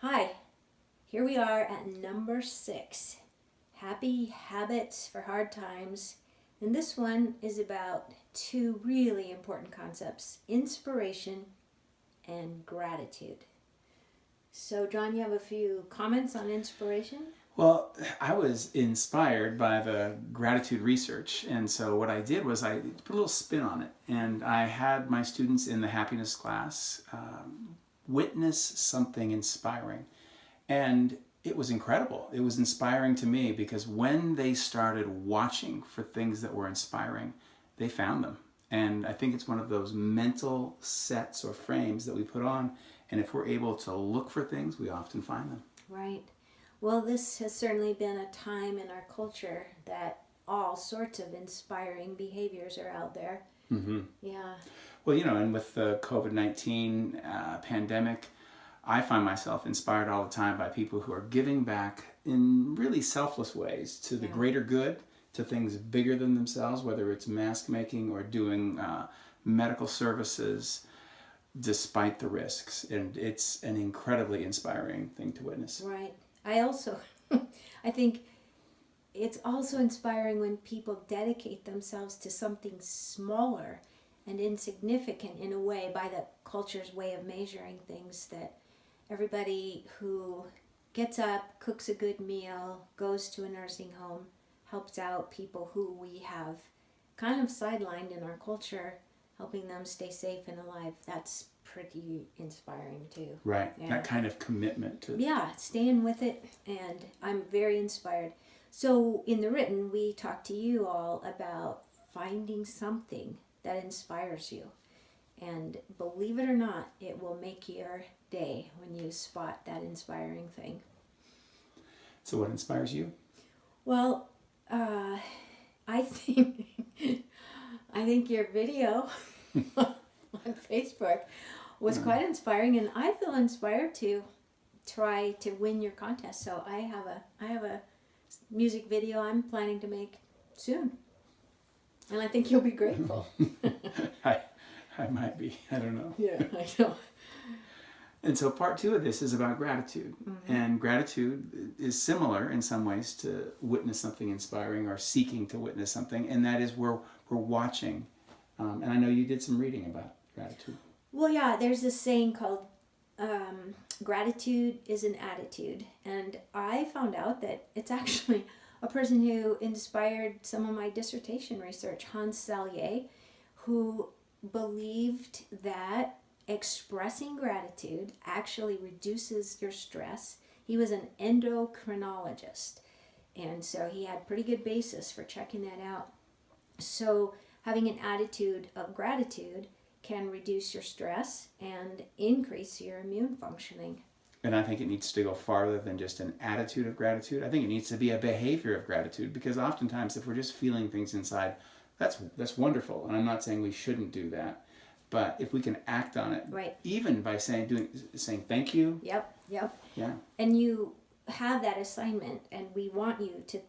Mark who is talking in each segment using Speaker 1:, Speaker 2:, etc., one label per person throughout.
Speaker 1: Hi, here we are at number 6, Happy Habits for Hard Times. And this one is about 2 really important concepts, inspiration and gratitude. So, John, you have a few comments on inspiration?
Speaker 2: Well, I was inspired by the gratitude research, and so what I did was I put a little spin on it, and I had my students in the happiness class witness something inspiring, and it was incredible. It was inspiring to me because when they started watching for things that were inspiring, they found them. And I think it's one of those mental sets or frames that we put on, and if we're able to look for things, we often find them.
Speaker 1: Right. Well, this has certainly been a time in our culture that all sorts of inspiring behaviors are out there.
Speaker 2: Mm-hmm.
Speaker 1: Yeah.
Speaker 2: Well, and with the COVID-19 pandemic, I find myself inspired all the time by people who are giving back in really selfless ways to the greater good, to things bigger than themselves, whether it's mask making or doing medical services, despite the risks. And it's an incredibly inspiring thing to witness.
Speaker 1: Right. I think it's also inspiring when people dedicate themselves to something smaller and insignificant in a way by the culture's way of measuring things, that everybody who gets up, cooks a good meal, goes to a nursing home, helps out people who we have kind of sidelined in our culture, helping them stay safe and alive. That's pretty inspiring too.
Speaker 2: Right. Yeah. That kind of commitment to
Speaker 1: staying with it, and I'm very inspired. So in the written, we talked to you all about finding something that inspires you. And believe it or not, it will make your day when you spot that inspiring thing.
Speaker 2: So what inspires you?
Speaker 1: Well, I think your video on Facebook was quite inspiring, and I feel inspired to try to win your contest. So I have a music video I'm planning to make soon, and I think you'll be grateful.
Speaker 2: I might be. I don't know.
Speaker 1: Yeah, I know.
Speaker 2: And so part 2 of this is about gratitude. Mm-hmm. And gratitude is similar in some ways to witness something inspiring or seeking to witness something. And that is where we're watching. And I know you did some reading about gratitude.
Speaker 1: Well, yeah, there's this saying called gratitude is an attitude. And I found out that it's actually a person who inspired some of my dissertation research, Hans Selye, who believed that expressing gratitude actually reduces your stress. He was an endocrinologist, and so he had pretty good basis for checking that out. So having an attitude of gratitude can reduce your stress and increase your immune functioning.
Speaker 2: And I think it needs to go farther than just an attitude of gratitude. I think it needs to be a behavior of gratitude, because oftentimes if we're just feeling things inside, that's wonderful. And I'm not saying we shouldn't do that. But if we can act on it,
Speaker 1: right,
Speaker 2: even by saying thank you.
Speaker 1: Yep.
Speaker 2: Yeah.
Speaker 1: And you have that assignment, and we want you to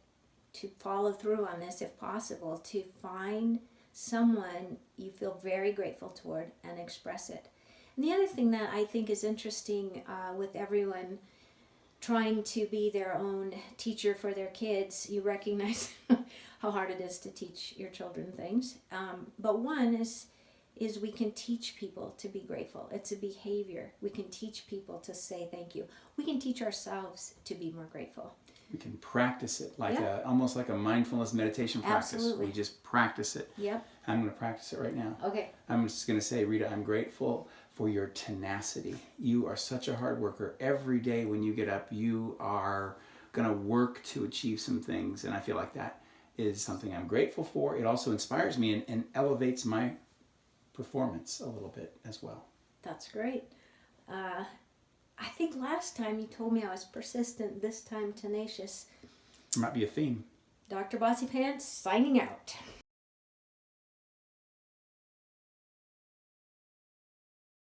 Speaker 1: follow through on this if possible, to find someone you feel very grateful toward and express it. And the other thing that I think is interesting with everyone trying to be their own teacher for their kids, you recognize how hard it is to teach your children things. But one is we can teach people to be grateful. It's a behavior. We can teach people to say thank you. We can teach ourselves to be more grateful.
Speaker 2: We can practice it almost like a mindfulness meditation practice.
Speaker 1: Absolutely.
Speaker 2: We just practice it.
Speaker 1: Yep.
Speaker 2: I'm going to practice it right now.
Speaker 1: Okay.
Speaker 2: I'm just going to say, Rita, I'm grateful for your tenacity. You are such a hard worker. Every day when you get up, you are going to work to achieve some things. And I feel like that is something I'm grateful for. It also inspires me and elevates my performance a little bit as well.
Speaker 1: That's great. I think last time you told me I was persistent, this time tenacious.
Speaker 2: There might be a theme.
Speaker 1: Dr. Bossy Pants signing out.